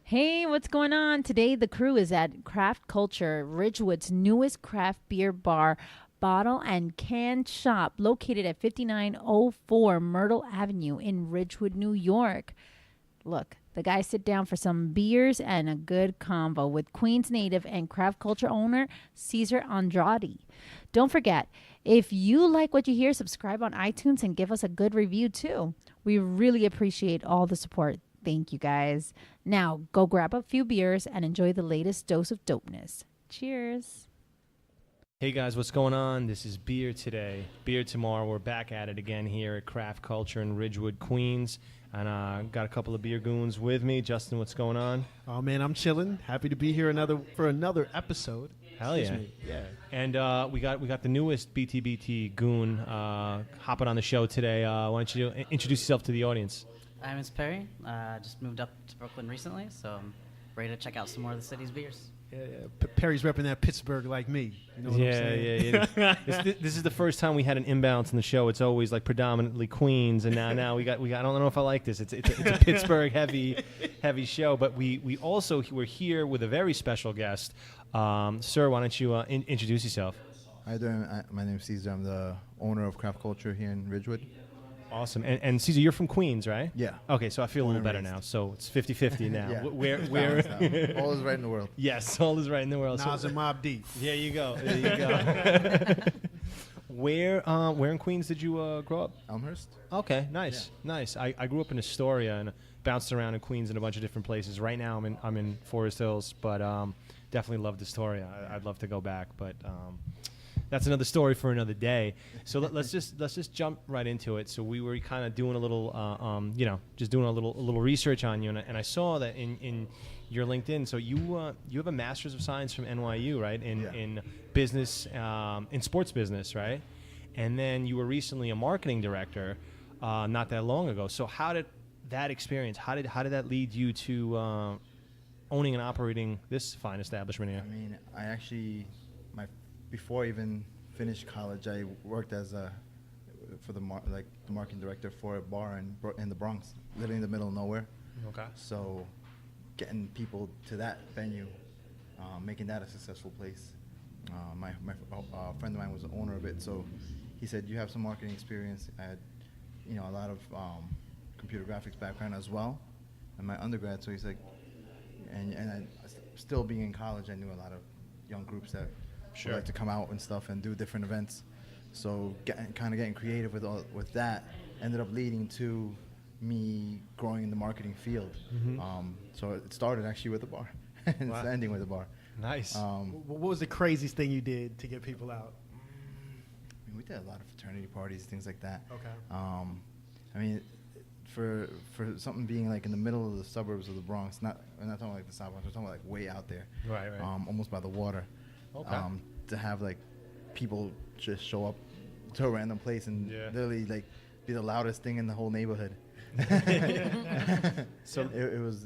Hey, what's going on? Today, the crew is at Craft Culture, Ridgewood's newest craft beer bar, bottle, and can shop located at 5904 Myrtle Avenue in Ridgewood, New York. Look, the guys sit down for some beers and a good convo with Queens native and craft culture owner Ceasar Andrade. Don't forget, if you like what you hear, subscribe on iTunes and give us a good review too. We really appreciate all the support. Thank you guys. Now, go grab a few beers and enjoy the latest dose of dopeness. Cheers. Hey guys, what's going on? This is Beer Today, Beer Tomorrow. We're back at it again here at Craft Culture in Ridgewood, Queens. And got a couple of beer goons with me. Justin, what's going on? Oh man, I'm chilling. Happy to be here for another episode. Hell yeah. Excuse me. Yeah. And we got the newest BTBT goon hopping on the show today. Why don't you introduce yourself to the audience? I'm Miss Perry. Just moved up to Brooklyn recently, so I'm ready to check out some more of the city's beers. Yeah. Perry's repping that Pittsburgh like me. You know what I'm saying? Yeah. This is the first time we had an imbalance in the show. It's always like predominantly Queens, and now we got. I don't know if I like this. It's a Pittsburgh heavy show, but we also we're here with a very special guest. Sir, why don't you introduce yourself? How you doing? My name is Ceasar. I'm the owner of Craft Culture here in Ridgewood. Awesome. And Ceasar, you're from Queens, right? Yeah. Okay, so I feel a little better raised. now. So it's 50-50 now. Yeah. Where All is right in the world. Yes, all is right in the world. Nas and Mob Deep. There you go. Where in Queens did you grow up? Elmhurst. Okay, nice. I grew up in Astoria and bounced around in Queens in a bunch of different places. Right now I'm in Forest Hills, but definitely loved Astoria. I'd love to go back, but that's another story for another day. So let's just jump right into it. So we were kind of doing a little, just doing a little research on you, and I saw that in your LinkedIn. So you have a Master's of Science from NYU, right? In business, in sports business, right? And then you were recently a marketing director, not that long ago. So how did that experience? How did that lead you to owning and operating this fine establishment here? I mean, I actually before I even finished college, I worked as the marketing director for a bar in the Bronx, living in the middle of nowhere. Okay. So, getting people to that venue, making that a successful place. My friend of mine was the owner of it, so he said, "You have some marketing experience." I had, a lot of computer graphics background as well, in my undergrad. So he's like, and still being in college, I knew a lot of young groups that would like to come out and stuff and do different events. So getting creative with that ended up leading to me growing in the marketing field. Mm-hmm. So it started actually with the bar, and it's ending with the bar. Nice. What was the craziest thing you did to get people out? I mean, we did a lot of fraternity parties, things like that. Okay. I mean, for something being like in the middle of the suburbs of the Bronx, we're not talking like the South Bronx, we're talking like way out there. Right. Almost by the water. Okay. To have like people just show up to a random place and literally like be the loudest thing in the whole neighborhood. So it was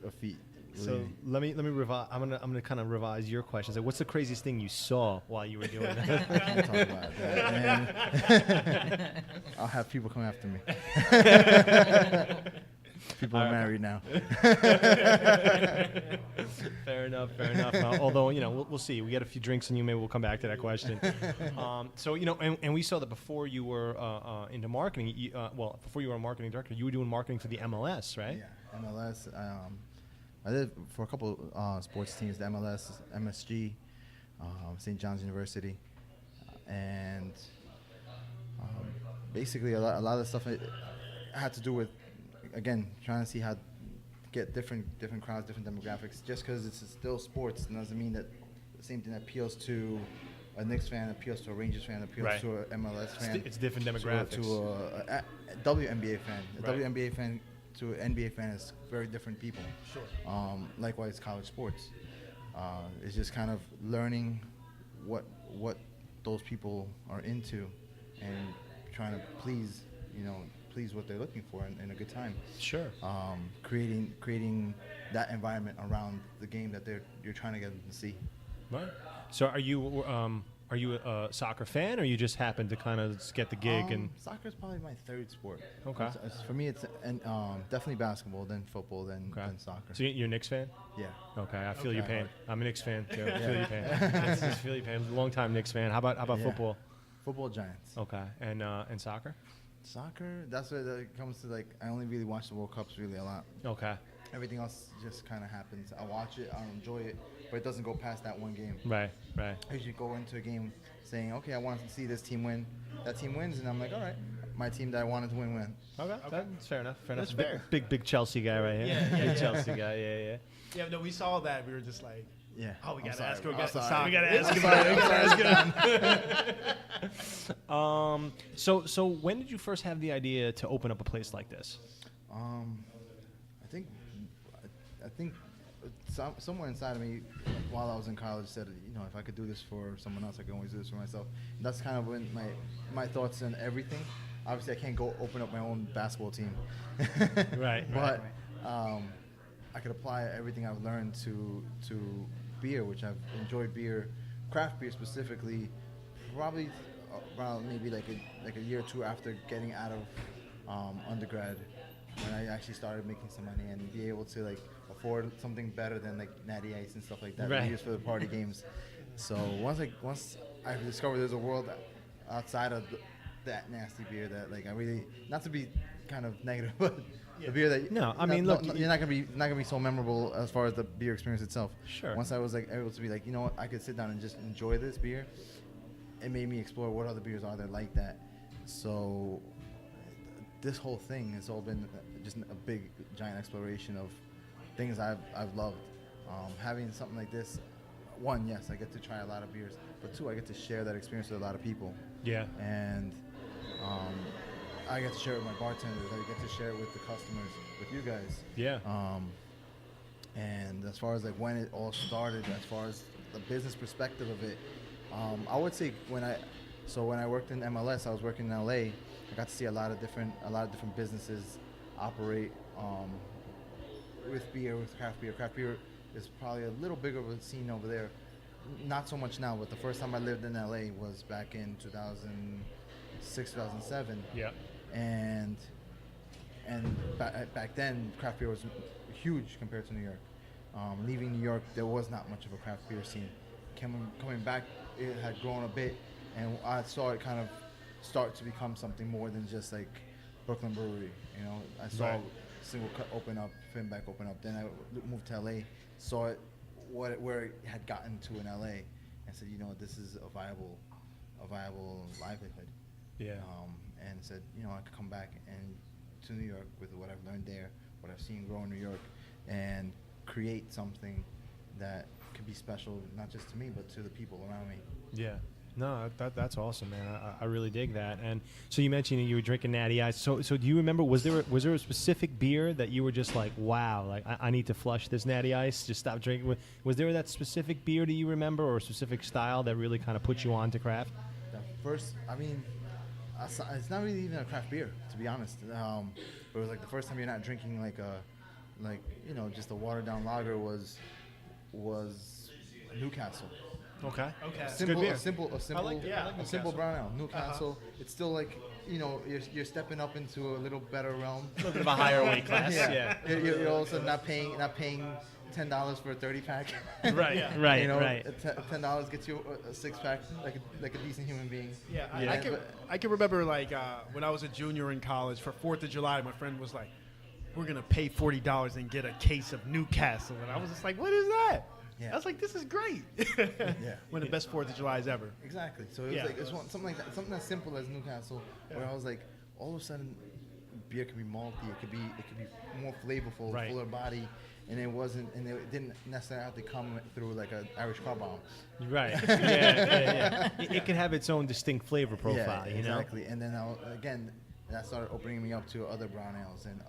a feat. So let me revise. I'm gonna kind of revise your questions. Like, what's the craziest thing you saw while you were doing that? Can't talk about that, man. I'll have people come after me. People are married now. Fair enough. Although, we'll see. We get a few drinks in you, maybe we'll come back to that question. So, and we saw that before you were into marketing, before you were a marketing director, you were doing marketing for the MLS, right? Yeah, MLS. I did for a couple sports teams, the MLS, MSG, St. John's University, and basically a lot of the stuff had to do with, again, trying to see how to get different crowds, different demographics. Just because it's still sports doesn't mean that the same thing that appeals to a Knicks fan appeals to a Rangers fan, appeals to an MLS fan. It's different demographics. To a WNBA fan. A Right. WNBA fan to an NBA fan is very different people. Sure. Likewise, college sports. It's just kind of learning what those people are into and trying to please what they're looking for in a good time. Sure. Creating that environment around the game that you're trying to get them to see. Right. So are Are you a soccer fan, or you just happened to kind of get the gig? And Soccer is probably my third sport. Okay. For me, it's definitely basketball, then football, then soccer. So you're a Knicks fan? Yeah. Okay, I feel your Okay. pain. I'm a Knicks fan too. I feel your pain. I feel your pain. Long time Knicks fan. How about Yeah. football? Football Giants. Okay, and soccer? Soccer, that's what it comes to. Like, I only really watch the World Cups really a lot. Okay. Everything else just kind of happens. I watch it, I enjoy it, but it doesn't go past that one game. Right. I usually go into a game saying, okay, I want to see this team win. That team wins, and I'm like, all right, my team that I wanted to win. Okay. That's fair enough. That's fair. Big Chelsea guy right here. Yeah, Big Chelsea guy. Yeah. Yeah, no, we saw that. We were just like, Yeah. oh, we I'm got to sorry. ask him I'm about the sorry. soccer. We gotta ask I'm him sorry. So when did you first have the idea to open up a place like this? I think somewhere inside of me, while I was in college, said, if I could do this for someone else, I could always do this for myself. And that's kind of when my thoughts and everything. Obviously, I can't go open up my own basketball team. Right. But I could apply everything I've learned to beer, which I've enjoyed beer, craft beer specifically, probably around maybe like a year or two after getting out of undergrad, when I actually started making some money and be able to like afford something better than like Natty Ice and stuff like that Right. we use for the party games. So once I discovered there's a world outside of that nasty beer that like I really, not to be kind of negative, but the beer that No, I mean, look, you're not gonna be so memorable as far as the beer experience itself. Sure. Once I was like able to be like, what, I could sit down and just enjoy this beer. It made me explore what other beers are there like that. So this whole thing has all been just a big giant exploration of things I've loved. Having something like this, one, yes, I get to try a lot of beers, but two, I get to share that experience with a lot of people. Yeah. And I get to share it with my bartenders. I get to share it with the customers, with you guys. Yeah. And as far as like when it all started, as far as the business perspective of it, I would say when I worked in MLS, I was working in LA. I got to see a lot of different businesses operate with beer, with craft beer. Craft beer is probably a little bigger of a scene over there. Not so much now, but the first time I lived in LA was back in 2006, 2007. Yeah. And back then, craft beer was huge compared to New York. Leaving New York, there was not much of a craft beer scene. Coming back, it had grown a bit, and I saw it kind of start to become something more than just like Brooklyn Brewery. I saw Right. Single Cut open up, Finback open up. Then I moved to LA, saw it where it had gotten to in LA, and said, this is a viable livelihood. Yeah. And said, I could come back and to New York with what I've learned there, what I've seen grow in New York, and create something that could be special, not just to me, but to the people around me. Yeah. No, that's awesome, man. I really dig that. And so you mentioned you were drinking Natty Ice. So do you remember, was there a specific beer that you were just like, wow, like I need to flush this Natty Ice, just stop drinking? Was there that specific beer that you remember, or a specific style that really kind of put you on to craft? The first, it's not really even a craft beer, to be honest. But it was like the first time you're not drinking just a watered down lager was Newcastle. Okay. Okay. A simple brown ale. Newcastle. It's still like, you're stepping up into a little better realm. A little bit of a higher weight class. Yeah. You're also not paying $10 for a 30-pack. Right. Right. Right. $10 gets you a 6-pack like a decent human being. Yeah, Yeah. I can remember when I was a junior in college for 4th of July, my friend was like, we're going to pay $40 and get a case of Newcastle. And I was just like, what is that? Yeah. I was like, this is great. Yeah. One of the best 4th of Julys ever. Exactly. So it was something like that, something as simple as Newcastle, where I was like, all of a sudden, beer could be malty, it could be more flavorful, Right. fuller body, and it didn't necessarily have to come through like an Irish car bomb. Right. Yeah. It can have its own distinct flavor profile, Yeah, you know? exactly. And then that started opening me up to other brown ales and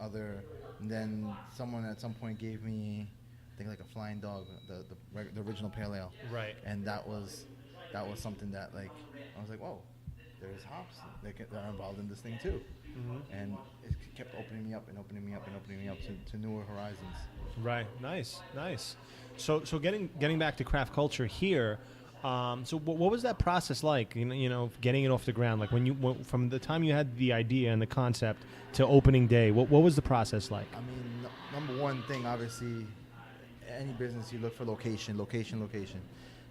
then someone at some point gave me, I think, like a Flying Dog, the original pale ale. Right. And that was something that, like, I was like, whoa, there's hops that are involved in this thing too. Mm-hmm. And it kept opening me up to newer horizons. Right. Nice. So getting back to craft culture here, So what was that process like? Getting it off the ground. Like from the time you had the idea and the concept to opening day. What was the process like? I mean, number one thing, obviously, any business you look for location,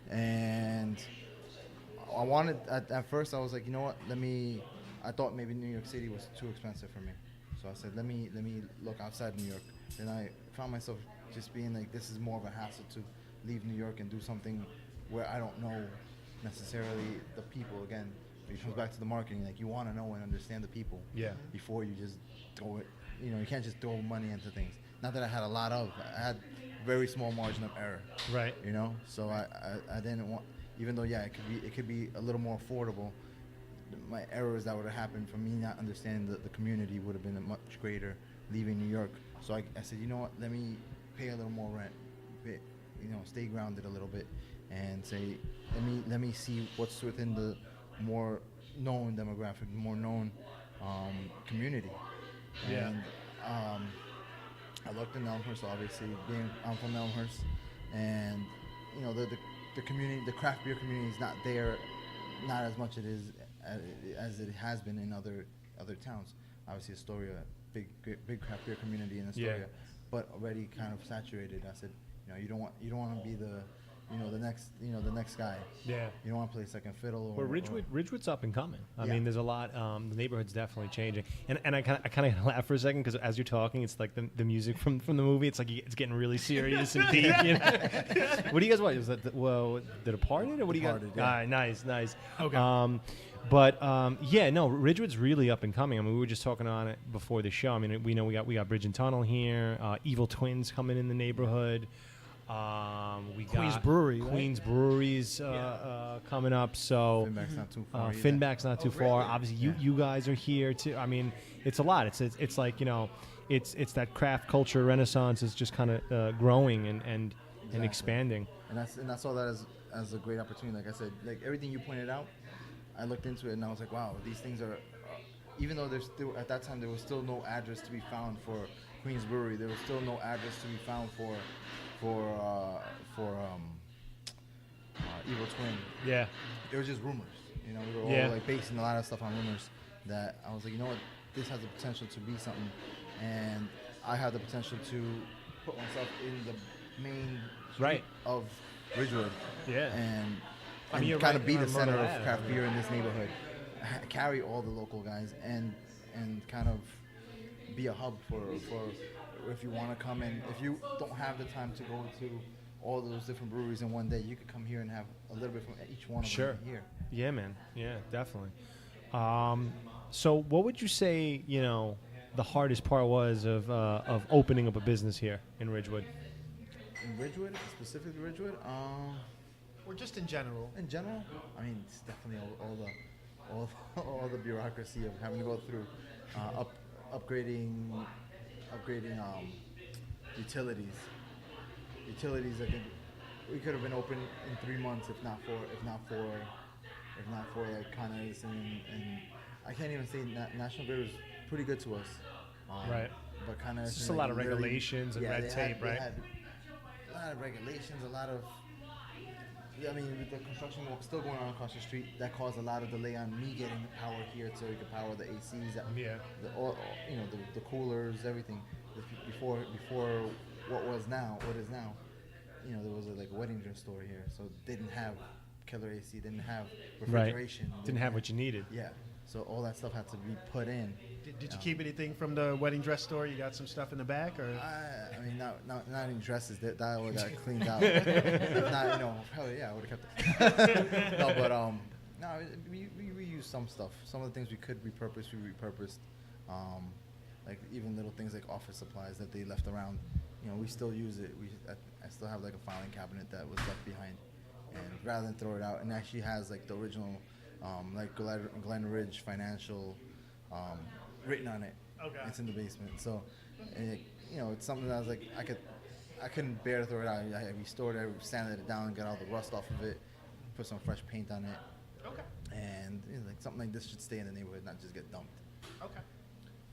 and I wanted at first I was like, you know what? I thought maybe New York City was too expensive for me, so I said, let me look outside New York. Then I found myself just being like, this is more of a hassle to leave New York and do something where I don't know necessarily the people. Again, it comes back to the marketing. Like, you want to know and understand the people before you just throw it. You can't just throw money into things. Not that I had I had very small margin of error. Right. So I didn't want, even though it could be a little more affordable. My errors that would have happened from me not understanding the community would have been much greater leaving New York. So I said, you know what? Let me pay a little more rent, stay grounded a little bit, and say, let me see what's within the more known demographic, more known community. Yeah. And I looked in Elmhurst, obviously, being I'm from Elmhurst, and the community, the craft beer community is not there, not as much as it has been in other towns. Obviously, Astoria, big craft beer community in Astoria, but already kind of saturated. I said, you don't want to be the next guy. Yeah. You don't want to play second fiddle. Well, Ridgewood's up and coming. I mean, there's a lot. The neighborhood's definitely changing. And I kind of laugh for a second because as you're talking, it's like the music from the movie. It's like it's getting really serious and deep. What do you guys watch? Was that The Departed, or what do you got? Departed, yeah. All right, nice. Okay. Ridgewood's really up and coming. I mean, we were just talking on it before the show. I mean, we got Bridge and Tunnel here. Evil Twins coming in the neighborhood. We got Queens Brewery, right? Queens Breweries coming up. So Finback's not too far. Finback's not too far. Really? Obviously, you guys are here too. I mean, it's a lot. It's like it's that craft culture renaissance is just kind of growing and expanding. And I saw that as a great opportunity. Like I said, like everything you pointed out, I looked into it and I was like, wow, these things are. Even though there's still at that time there was still no address to be found for Queens Brewery, there was still no address to be found for Evil Twin. Yeah. It was just rumors. We were all like basing a lot of stuff on rumors. That I was like, you know what, this has the potential to be something, and I have the potential to put myself in the main street of Ridgewood. Yeah. And you're kind right of be the on center Myrtle of Ave. craft beer in this neighborhood. Carry all the local guys and kind of be a hub for if you want to come in. If you don't have the time to go to all those different breweries in one day, you could come here and have a little bit from each one of them here. Yeah, man. Yeah, definitely. So what would you say, the hardest part was of opening up a business here in Ridgewood? In Ridgewood, specifically Ridgewood, Or just in general? in general, I mean, it's definitely all the bureaucracy of having to go through upgrading utilities. I think we could have been open in 3 months if not for like Con Edison and I can't even say National Grid was pretty good to us. Right. But Con Edison, It's just a lot of regulations and red tape, right? They had a lot of regulations, with the construction still going on across the street, that caused a lot of delay on me getting the power here so we could power the ACs, the coolers, everything. Before what is now, there was a wedding dress store here, so they didn't have killer AC, didn't have refrigeration, Didn't have what you needed. Yeah, so all that stuff had to be put in. Did you keep anything from the wedding dress store? You got some stuff in the back, or? Not any dresses. That all got cleaned out. If not, hell yeah, I would have kept it. No, but we reused some stuff. Some of the things we could repurpose, we repurposed. Like even little things like office supplies that they left around. We still use it. I still have like a filing cabinet that was left behind, and rather than throw it out, and actually has like the original, like Glen Ridge Financial. Written on it. Okay. It's in the basement. So, it's something that I was like, I couldn't bear to throw it out. I restored it, sanded it down, got all the rust off of it, put some fresh paint on it. Okay. And like something like this should stay in the neighborhood, not just get dumped. Okay.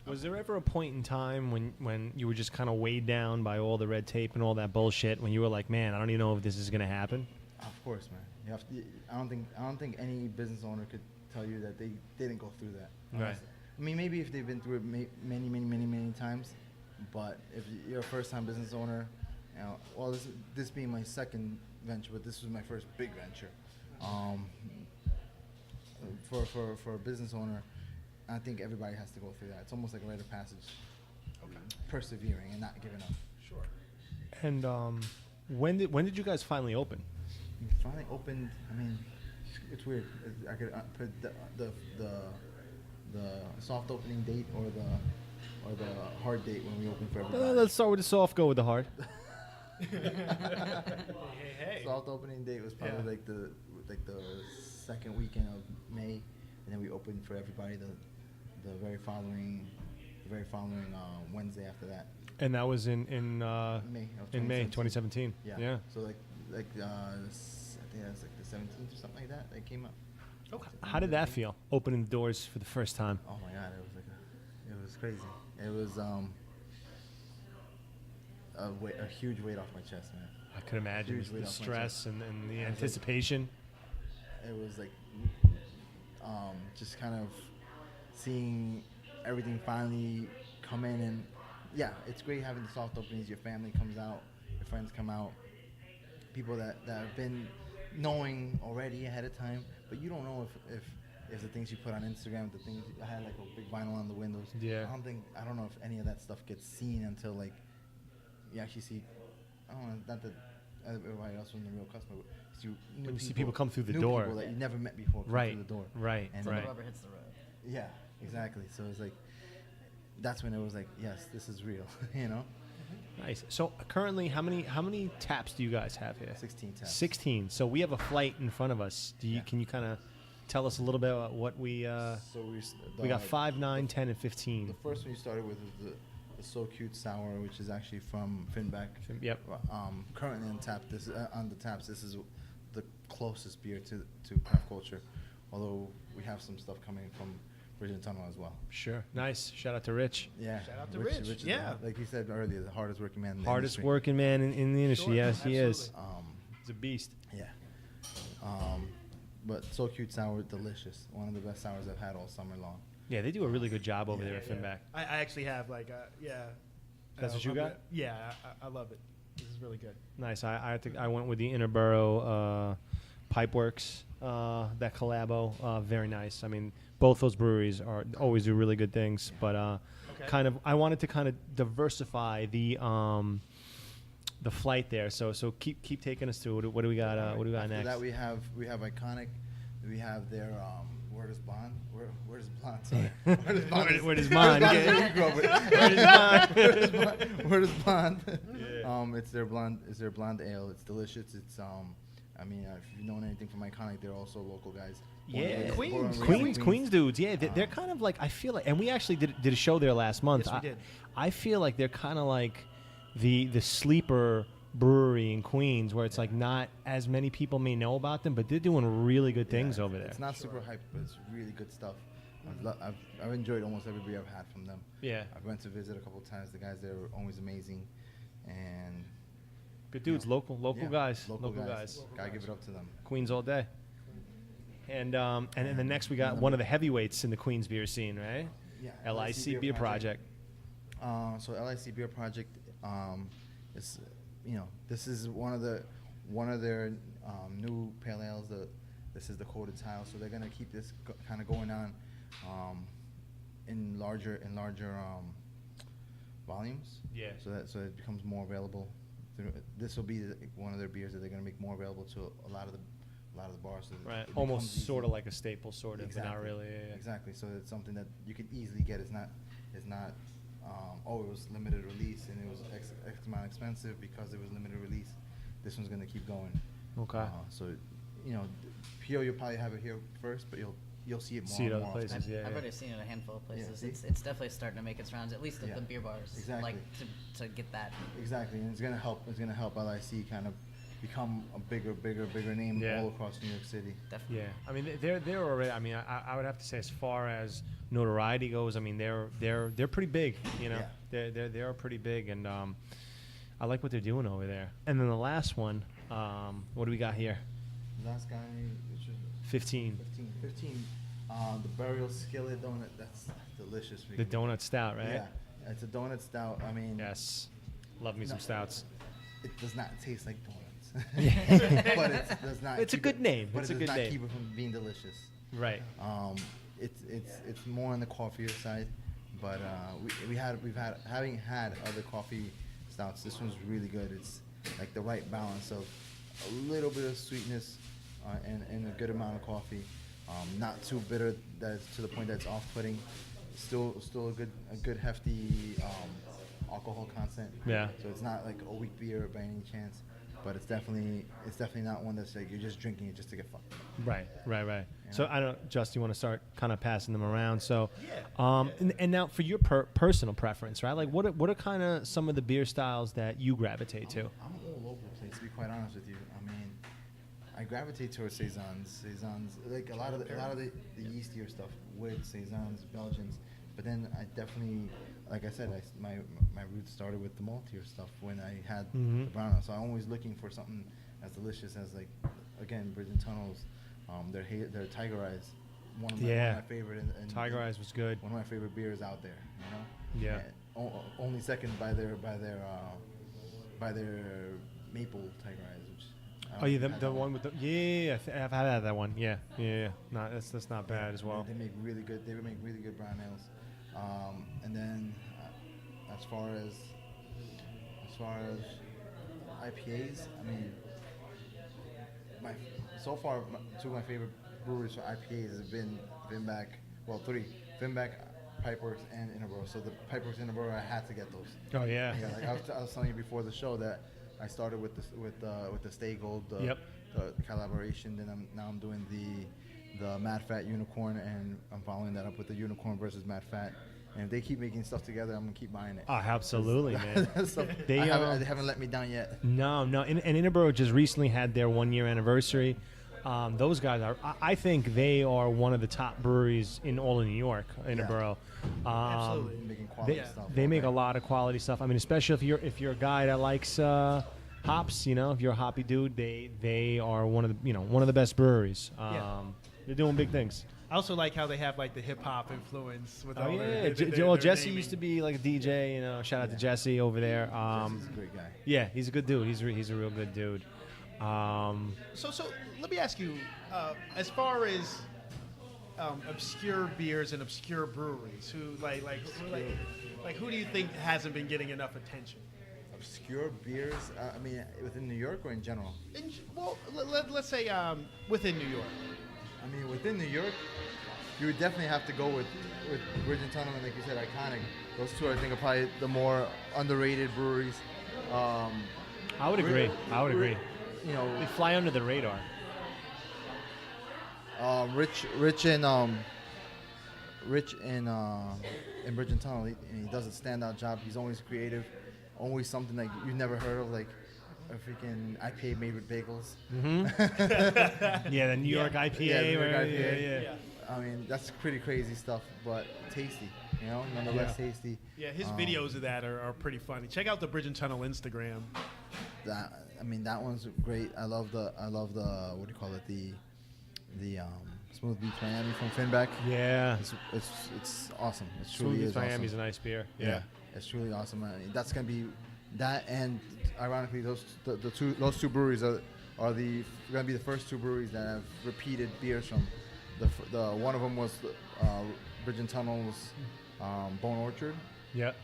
Was there ever a point in time when you were just kind of weighed down by all the red tape and all that bullshit when you were like, man, I don't even know if this is going to happen? Of course, man. You have to. I don't think any business owner could tell you that they didn't go through that. Right. Honestly. I mean, maybe if they've been through it many times, but if you're a first-time business owner, you know, well, this being my second venture, but this was my first big venture. For a business owner, I think everybody has to go through that. It's almost like a rite of passage. Okay. Persevering and not giving up. Sure. And when did you guys finally open? We finally opened. I mean, it's weird. I could put the soft opening date or the hard date when we open for everybody. Let's start with the soft, go with the hard. Hey. Soft opening date was probably like the second weekend of May, and then we opened for everybody the very following Wednesday after that. And that was in May of May 2017. Yeah. So I think that's like the 17th or something like that. It came up. Okay. How did that feel? Opening the doors for the first time. Oh my God, it was crazy. It was a huge weight off my chest, man. I could imagine Huge weight the off my stress and the anticipation. It was like just kind of seeing everything finally come in, and yeah, it's great having the soft openings. Your family comes out, your friends come out, people that have been knowing already ahead of time, but you don't know if the things you put on Instagram, the things I had like a big vinyl on the windows. Yeah. I don't know if any of that stuff gets seen until like you actually see. I don't know, not that everybody else was the real customer, but When you see people come through the new door. people that you never met before come Right. through the door. Right. And So right. the rubber hits the road. Yeah, exactly. So it's like that's when it was like, yes, this is real. You know, Nice. So currently, how many taps do you guys have here? 16 taps. 16. So we have a flight in front of us. Yeah. Can you kind of tell us a little bit about what we So we got 5, 9, 10, and 15. The first one you started with is the So Cute Sour, which is actually from Finback. Yep. Currently on tap. This on the taps. This is the closest beer to craft culture, although we have some stuff coming from Ridgewood Tunnel as well. Sure. Nice. Shout out to Rich. Yeah. Shout out to Rich. is Yeah. like you said earlier, the hardest working man in the Hardest industry. working man in the industry. Sure, Yes, he is. absolutely. He's a beast. Yeah. But So Cute Sour, delicious. One of the best sours I've had all summer long. Yeah, they do a really good job over there at Yeah. Finback. I actually have like yeah. That's what you got? Yeah, I love it. This is really good. Nice. I went with the Interborough Pipeworks, that collabo. Very nice. I mean, both those breweries always do really good things, but Okay. I wanted to kind of diversify the flight there. So keep taking us through. What do we got? What do we got After next? that, we have Iconic. We have their Where Does Blonde? Where does Blonde? Sorry. Where does Blonde? Where does Blonde? Where Yeah. does Blonde? Where does Blonde? Where does Blonde? Yeah. It's their blonde. It's their blonde ale. It's delicious. It's I mean, if you've known anything from Iconic, they're also local guys. Yeah, Queens. Queens dudes. Yeah, they're kind of like, I feel like, and we actually did a show there last month. Yes, we did. I feel like they're kind of like the sleeper brewery in Queens, where it's like not as many people may know about them, but they're doing really good things over there. It's not super hype, but it's really good stuff. I've enjoyed almost every beer I've had from them. Yeah, I've went to visit a couple times. The guys there are always amazing, and good dudes, you know, local yeah, guys, local local guys. guys. Gotta give it up to them. Queens all day. And then the next we got one of the heavyweights in the Queens beer scene, right? Yeah, LIC Beer Project. So LIC Beer Project is, this is one of their new pale ales. This is the coated tile, so they're gonna keep this kind of going on in larger volumes. Yeah. So it becomes more available. This will be one of their beers that they're gonna make more available to a lot of the bars. So Right. it becomes Almost easy. sort of like a staple, sort of, Exactly. but not really. Yeah. Exactly. So it's something that you could easily get. It's not. It was limited release and it was X amount expensive because it was limited release. This one's gonna keep going. Okay. So, here you'll probably have it here first, but you'll see it more. See it and other more places. often. Yeah, I've yeah. already seen it a handful of places. see? It's definitely starting to make its rounds, at least at Yeah. the beer bars. Exactly. Like to get that. Exactly, and it's gonna help. It's gonna help LIC kind of become a bigger name Yeah. all across New York City. Definitely. Yeah, I mean they're already. I mean I would have to say as far as notoriety goes, I mean they're pretty big. Yeah. They're pretty big, and I like what they're doing over there. And then the last one, what do we got here? last guy, which was 15. 15. The burial skillet donut, that's delicious. The donut stout, right? Yeah, it's a donut stout. I mean, Yes. Love me some stouts. it does not taste like donuts, but it does not. It's a keep good it- name. But It's it a does good not name. keep it from being delicious. Right. It's more on the coffeeier side, but we've having had other coffee stouts. This one's really good. It's like the right balance of a little bit of sweetness and a good amount of coffee. Not too bitter that it's to the point that it's off-putting. Still a good hefty alcohol content. Yeah. So it's not like a weak beer by any chance, but it's definitely not one that's like you're just drinking it just to get fucked. Right. So Yeah. I don't, Justin, you want to start kind of passing them around. So, Yeah. And now for your personal preference, right? Like, what are kind of some of the beer styles that you gravitate to? I'm all over the place, to be quite honest with you. I mean, I gravitate towards saisons, like a lot of the yeastier stuff, with saisons, Belgians. But then I definitely, like I said, my roots started with the maltier stuff when I had Mhm. the brown ale. So I'm always looking for something as delicious as, like, again, Bridge and Tunnels, their Tiger Eyes, one of my favorite. And Tiger Eyes was good. one of my favorite beers out there. You know. Yeah. And only second by their maple Tiger Eyes, which. I Oh yeah, don't think the I've one with the I've had that one. Yeah. No, that's not bad as well. They make really good. They make really good brown ales. And then as far as IPAs, I mean, two of my favorite breweries for IPAs have been three: Finback, Pipeworks, and Interboro. So the Pipeworks, Interboro, I had to get those. Oh yeah. Yeah, like I was telling you before the show that I started with the Stay Gold, the collaboration. Then I'm doing the Mad Fat Unicorn, and I'm following that up with the Unicorn versus Mad Fat. And if they keep making stuff together, I'm gonna keep buying it. Oh, absolutely, man. They haven't let me down yet. No. And Interboro just recently had their 1-year anniversary. Those guys I think they are one of the top breweries in all of New York. Interboro. Absolutely. Making quality Yeah. stuff. They make a Okay. lot of quality stuff. I mean, especially if you're a guy that likes hops, if you're a hoppy dude, they are one of the best breweries. Yeah. They're doing big things. I also like how they have like the hip hop influence with Oh all yeah, their Jesse naming. used to be like a DJ. Shout out to Jesse over there. Jesse's a great guy. Yeah, he's a good dude. He's a real good dude. So let me ask you, as far as obscure beers and obscure breweries, who do you think hasn't been getting enough attention? Obscure beers. I mean, within New York or in general? Let's say within New York. I mean, within New York, you would definitely have to go with Bridge and Tunnel, and like you said, Iconic. Those two, I think, are probably the more underrated breweries. I would agree. You know, They fly under the radar. Rich in Bridge and Tunnel, he does a standout job. He's always creative, always something like you've never heard of, like a freaking IPA made with bagels. Yeah, the New York IPA. Yeah, New York right? IPA. Yeah. I mean, that's pretty crazy stuff, but tasty. Nonetheless tasty. Yeah, his videos of that are pretty funny. Check out the Bridge and Tunnel Instagram. That one's great. I love the what do you call it, the Smooth Beach Miami from Finback. Yeah. It's awesome. It Smooth truly Beach is Miami's awesome. a nice beer. Yeah, it's truly awesome. I mean, that's gonna be that, and ironically, those two breweries are gonna be the first two breweries that have repeated beers from the one of them was Bridge and Tunnel's Bone Orchard. Yep.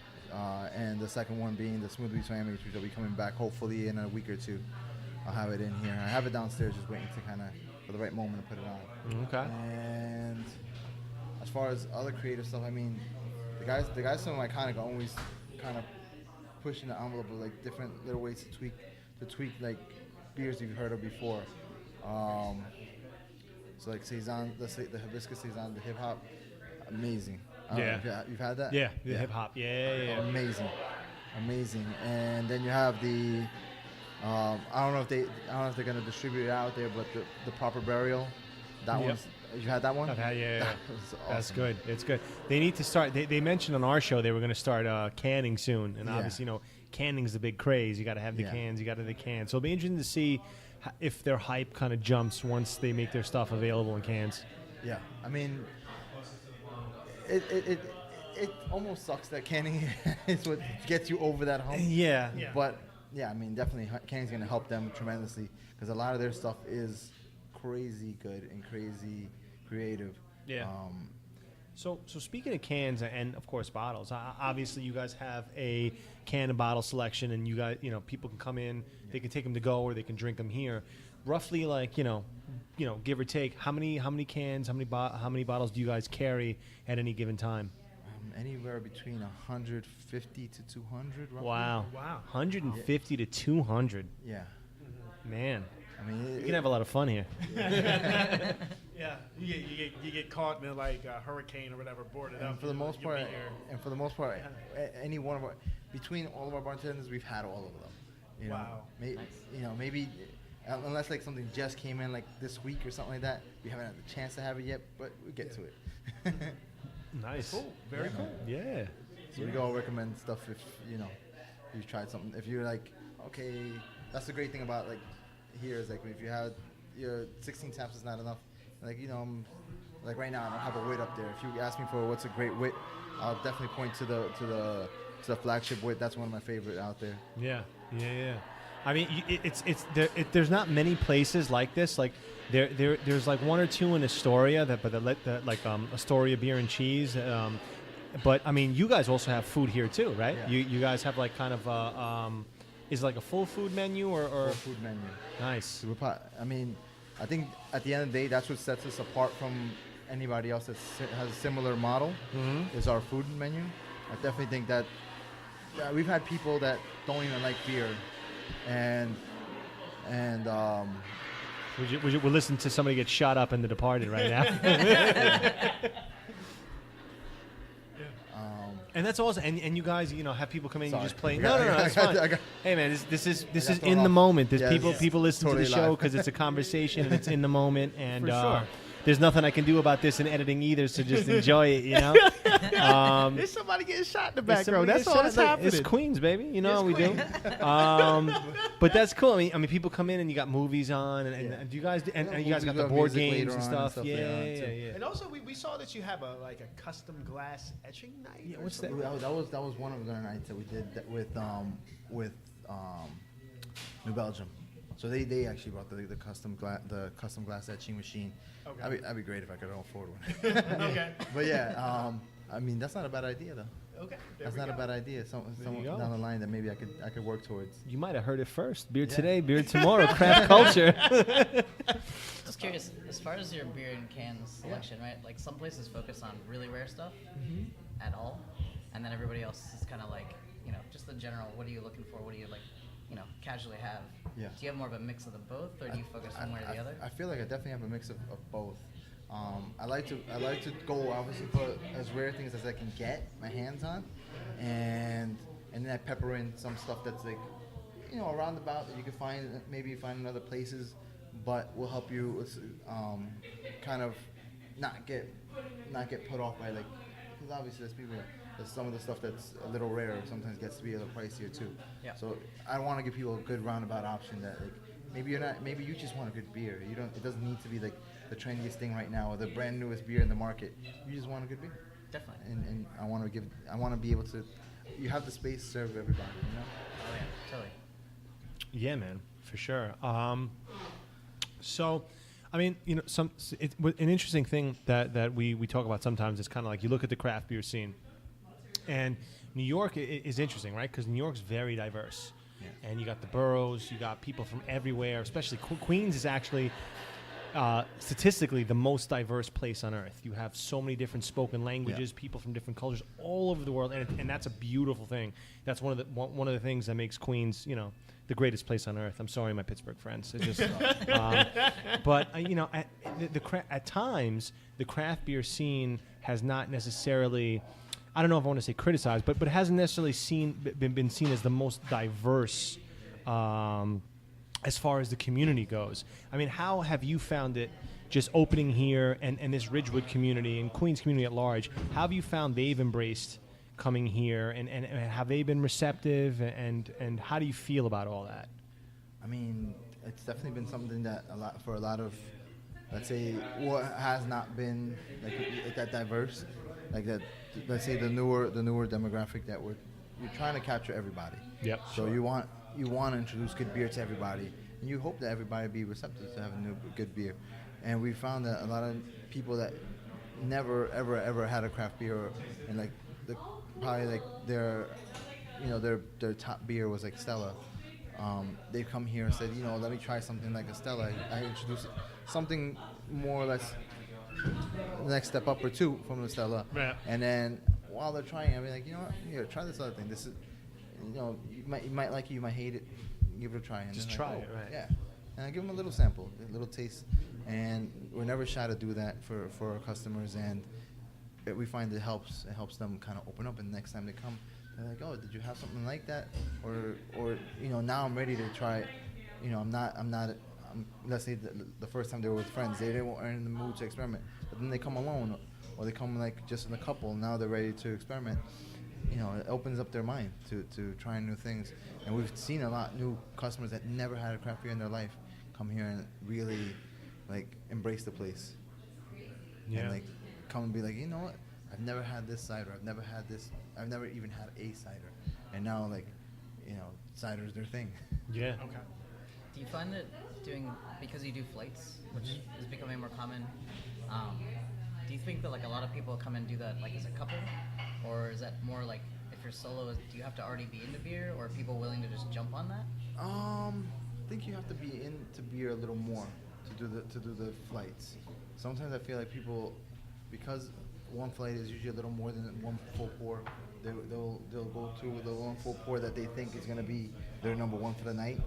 And the second one being the Smooth Beach Miami, which will be coming back hopefully in a week or two. I'll have it in here. I have it downstairs, just waiting to kind of for the right moment to put it on. Okay. And as far as other creative stuff, I mean, the guys from Iconic are always kind of pushing the envelope of like different little ways to tweak like beers you've heard of before. So like Saison, the hibiscus Saison, the hip hop, amazing. Yeah. You've had that? Yeah. The hip hop. Yeah. Amazing. And then you have the I don't know if they're gonna distribute it out there, but the proper burial. That Yep. one's. You had that one? I've had, yeah. That was awesome. That's good. It's good. They need to start. They mentioned on our show they were going to start canning soon, and Yeah. obviously, canning's the big craze. You got to have the Yeah. cans. You got to have the cans. So it'll be interesting to see if their hype kind of jumps once they make their stuff available in cans. Yeah, I mean, it almost sucks that canning is what gets you over that hump. Yeah. Yeah. But yeah, I mean, definitely canning's gonna help them tremendously because a lot of their stuff is crazy good and crazy creative. Yeah. So speaking of cans and of course bottles, obviously you guys have a can and bottle selection, and you guys, people can come in, they can take them to go, or they can drink them here. Roughly, like give or take, how many cans, how many bottles do you guys carry at any given time? Anywhere between 150 to 200. Roughly. Wow. 150 to 200. Yeah. Man, I mean, you can have a lot of fun here. Yeah, you get caught in like a hurricane or whatever, boarded up. And for the most you'll part, be here. any one of our, between all of our bartenders, we've had all of them. You know, Wow. Maybe unless like something just came in like this week or something like that, we haven't had the chance to have it yet, but we get to it. Nice. Cool. Very cool. Yeah. So we all recommend stuff if you've tried something. If you're like, okay, that's the great thing about like here is like if you have your 16 taps is not enough. Like like right now I don't have a wit up there. If you ask me for what's a great wit, I'll definitely point to the flagship wit. That's one of my favorite out there. Yeah. I mean, there's not many places like this. Like there's like one or two in Astoria like Astoria Beer and Cheese. But I mean, you guys also have food here too, right? Yeah. You guys have like kind of is it like a full food menu or Full food menu. Nice. So I mean, I think at the end of the day, that's what sets us apart from anybody else that has a similar model. Mm-hmm. Is our food menu. I definitely think that we've had people that don't even like beer, and We're listening to somebody get shot up in The Departed right now. And that's awesome. And you guys, have people come in, Sorry. you just play. I No, got- that's I fine. got- Hey man, this is got thrown in the off. moment. There's Yeah, people listen totally to the show live. because it's a conversation and it's in the moment. And For sure. there's nothing I can do about this in editing either, so just enjoy it. There's somebody getting shot in the There's background. somebody That's get all shot. that's Look, happening. It's Queens, baby. You know It's how we do. But that's cool. I mean, people come in and you got movies on, and Yeah. do you guys? And Yeah, you guys got movies, the board music later games and on stuff. and stuff Yeah, later on, too. yeah. And also, we saw that you have a custom glass etching night. Yeah, or what's that? something? that was one of the nights that we did that with New Belgium. So they actually brought the custom glass etching machine. Okay. That'd be great if I could afford one. Okay. But yeah, I mean that's not a bad idea though. Okay. That's not a bad idea. Someone go. down the line that maybe I could work towards. You might have heard it first. Beer Yeah. today, beer tomorrow. Craft culture. Just curious, as far as your beer and cans selection, right? Like some places focus on really rare stuff at all, and then everybody else is kind of like, just the general. What are you looking for? What do you like, casually have? Yeah. Do you have more of a mix of the both, or do you focus one way or the other? I feel like I definitely have a mix of both. I like to go obviously for as rare things as I can get my hands on, and then I pepper in some stuff that's like, around about that you can find in other places, but will help you with, kind of not get put off by like, because obviously there's some of the stuff that's a little rare sometimes gets to be a little pricier too. Yeah. So I want to give people a good roundabout option that like maybe you just want a good beer. It doesn't need to be like the trendiest thing right now or the brand newest beer in the market. You just want a good beer. Definitely. And I want to be able to, you have the space to serve everybody, Oh yeah, totally. Yeah, man, for sure. So, I mean, an interesting thing that we talk about sometimes is kind of like you look at the craft beer scene, and New York is interesting, right? Because New York's very diverse, and you got the boroughs, you got people from everywhere. Especially Queens is actually statistically the most diverse place on earth. You have so many different spoken languages, people from different cultures all over the world, and that's a beautiful thing. That's one of the things that makes Queens, the greatest place on earth. I'm sorry, my Pittsburgh friends. It's just, but at times the craft beer scene has not necessarily, I don't know if I want to say criticized, but it hasn't necessarily been seen as the most diverse as far as the community goes. I mean, how have you found it just opening here and this Ridgewood community and Queens community at large? How have you found they've embraced coming here, and have they been receptive, and how do you feel about all that? I mean, it's definitely been something that for a lot of, let's say, what has not been like that diverse, like that. Let's say the newer demographic that you're trying to capture everybody. Yep. So you want to introduce good beer to everybody, and you hope that everybody be receptive to having new good beer. And we found that a lot of people that never ever had a craft beer, and like probably like their top beer was like Stella. They come here and said, let me try something like a Stella. I introduce something more or less the next step up or two from the Stella. Yeah. And then while they're trying, I'll be like, here, try this other thing. This is, you might like it, you might hate it. Give it a try. And Just then try like, it, right? Yeah. And I give them a little sample, a little taste. And we're never shy to do that for our customers. And we find it helps them kind of open up. And the next time they come, they're like, oh, did you have something like that? Or now I'm ready to try it. Let's say the first time they were with friends, they weren't in the mood to experiment. But then they come alone, or they come like just in a couple, and now they're ready to experiment. It opens up their mind to trying new things. And we've seen a lot new customers that never had a craft beer in their life come here and really like embrace the place. Yeah. And like come and be like, you know what? I've never had this cider. I've never even had a cider. And now like, cider is their thing. Yeah. Okay. Do you find that because you do flights, which is becoming more common, do you think that like a lot of people come and do that like as a couple, or is that more like if you're solo, do you have to already be into beer, or are people willing to just jump on that? I think you have to be into beer a little more to do the flights. Sometimes I feel like people, because one flight is usually a little more than one full pour, they'll go to the one full pour that they think is going to be their number one for the night.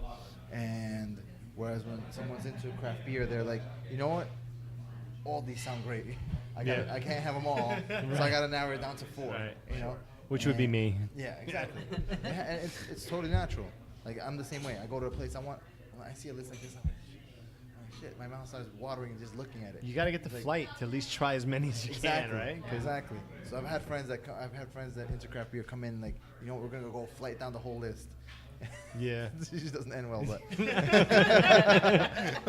And whereas when someone's into craft beer, they're like, you know what? All these sound great. I can't have them all, so I got to narrow it down to 4. Right. Which And would be me. Yeah, exactly. And it's totally natural. Like I'm the same way. I go to a place when I see a list like this, I'm like, oh, shit, my mouth starts watering just looking at it. You got to get the flight to at least try as many as you Exactly, can, right? Exactly. So I've had friends that into craft beer come in like, we're gonna go flight down the whole list. Yeah. This usually doesn't end well, but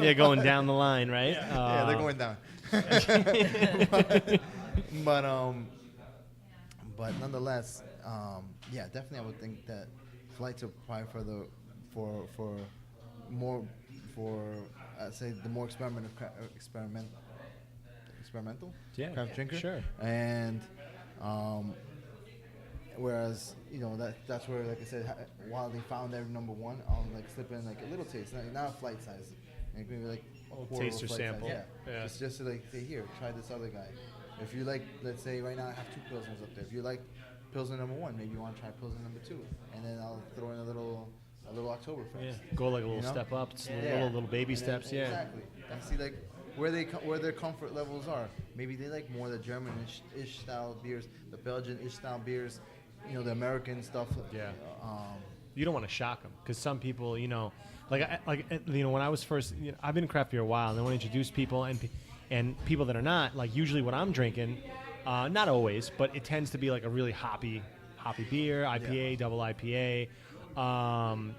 Yeah, going down the line, right? yeah, they're going down. But nonetheless, yeah, definitely I would think that flights are probably I'd say the more experimental craft drinker. Sure. And whereas that's where, like I said, while they found their number one, I'll like slip in like a little taste, not a flight size, like maybe like a quarter taster of a flight sample. size. Yeah. Just to like say, here, try this other guy. If you like, let's say right now I have 2 Pilsners up there. If you like Pilsner number 1, maybe you want to try Pilsner number 2, and then I'll throw in a little Oktoberfest. Yeah. Go like a little step up, little baby steps. Yeah. Exactly. And see like where their comfort levels are. Maybe they like more the German-ish style beers, the Belgian-ish style beers, the American stuff. Yeah. You don't want to shock them, because some people, when I was first, I've been in craft beer a while, and then when I introduce people and people that are not, like usually what I'm drinking, not always, but it tends to be like a really hoppy beer, IPA, double IPA,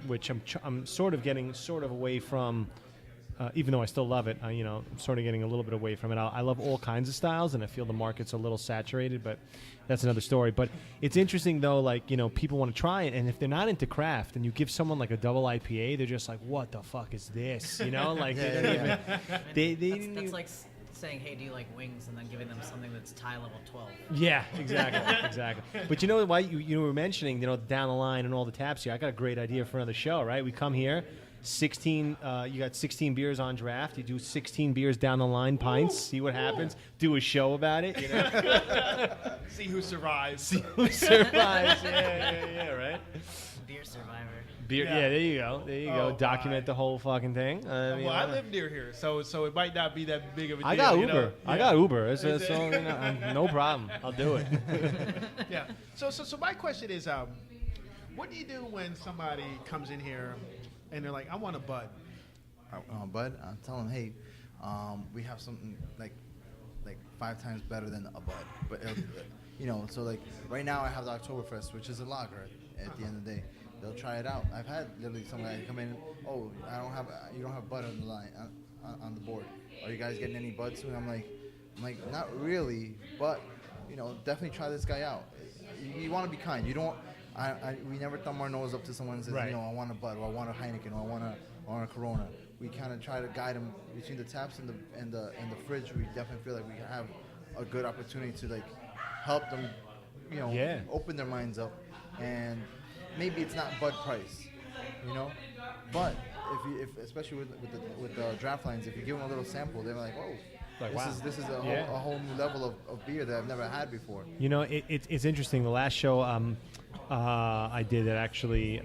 which I'm sort of getting away from. Even though I still love it, I'm sort of getting a little bit away from it. I love all kinds of styles, and I feel the market's a little saturated, but that's another story. But it's interesting, though, like, people want to try it, and if they're not into craft, and you give someone like a double IPA, they're just like, what the fuck is this? Like, they don't even... That's like saying, hey, do you like wings, and then giving them something that's Thai level 12. Yeah, exactly. But you know why you were mentioning, down the line and all the taps here, I got a great idea for another show, right? We come here, 16 you got 16 beers on draft, you do 16 beers down the line, pints, see what happens, do a show about it, See who survives. Yeah, right? Beer survivor. Beer, yeah, there you go. Document the whole fucking thing. I live near here, so it might not be that big of a deal. I got Uber. Yeah. I got Uber. So no problem. I'll do it. Yeah. So my question is, what do you do when somebody comes in here and they're like, I want a Bud? Bud, I'll tell them, hey, we have something like 5 times better than a Bud, but you know, so like right now I have the Oktoberfest, which is a lager at the end of the day. They'll try it out. I've had literally some guy come in, oh, you don't have bud on the line, on the board. Are you guys getting any bud soon? I'm like, not really, but, you know, definitely try this guy out. You want to be kind. You don't, we never thumb our nose up to someone and says, you know, I want a bud, or I want a Heineken, or I want a Corona. We kind of try to guide them between the taps and the fridge. We definitely feel like we have a good opportunity to like help them, you know, open their minds up. And maybe it's not bud price, you know, but if especially with the draft lines, if you give them a little sample, they're like, oh, like, this is a whole new level of beer that I've never had before. You know, it's interesting. The last show I did that actually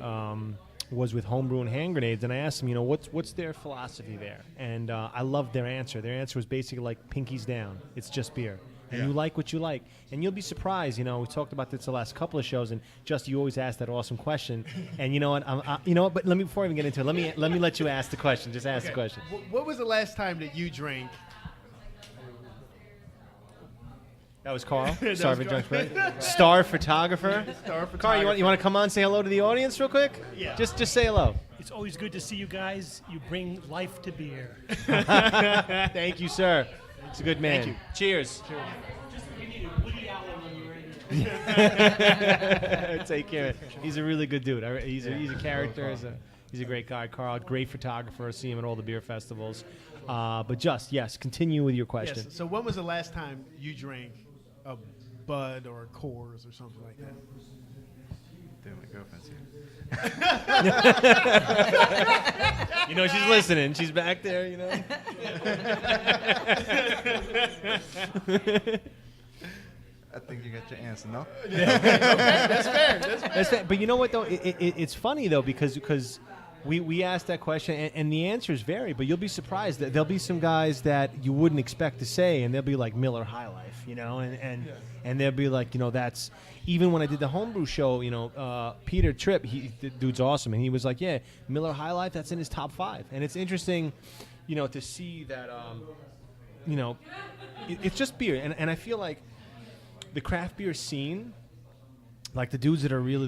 was with Homebrew and Hand Grenades, and I asked them, you know, what's their philosophy there? And I loved their answer. Their answer was basically like, pinkies down. It's just beer. And you like what you like. And you'll be surprised, you know, we talked about this the last couple of shows, and just you always ask that awesome question. And you know what, you know what, but before I even get into it, let me let you ask the question. Just ask the question. What was the last time that you drank? That was Carl. Star photographer. Carl, you want to come on and say hello to the audience real quick? Yeah. Just say hello. It's always good to see you guys. You bring life to beer. Thank you, sir. It's a good man. Thank you. Cheers. Just we need a Woody Allen when you're ready. Take care. He's a really good dude. He's a character. He's a great guy. Carl, great photographer. I see him at all the beer festivals. But yes, continue with your question. Yes. So when was the last time you drank a Bud or a Coors or something like that? Dude, my girlfriend's here. You know, she's listening. She's back there, you know. I think you got your answer, no? That's fair. That's fair. But you know what, though? It's funny, though, because we asked that question, and the answers vary, but you'll be surprised that there'll be some guys that you wouldn't expect to say, and they'll be like Miller High Life, you know, and they'll be like, you know, that's... Even when I did the homebrew show, you know, Peter Tripp, the dude's awesome, and he was like, yeah, Miller High Life, that's in his top 5. And it's interesting, you know, to see that, you know, it's just beer. And I feel like the craft beer scene, like the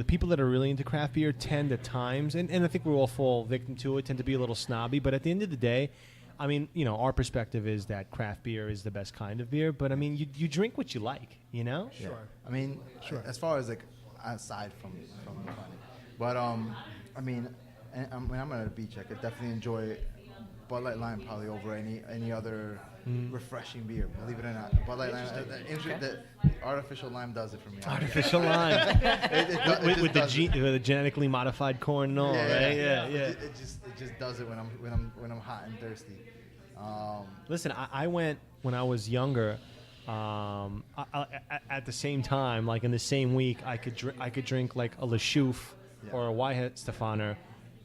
people that are really into craft beer tend at times, and I think we all fall victim to it, tend to be a little snobby. But at the end of the day, I mean, you know, our perspective is that craft beer is the best kind of beer. But I mean, you drink what you like, you know? Sure. I mean, as far as like aside from the money, but I mean, when I'm at a beach, I could definitely enjoy Bud Light Lime probably over any other refreshing beer. Believe it or not, Bud Light Lime. The artificial lime does it for me. Artificial lime with the genetically modified corn and all, right? Yeah. It just does it when I'm hot and thirsty. Listen, I went when I was younger. At the same time, like in the same week, I could drink like a Le Chouffe or a Whitehead Stefaner,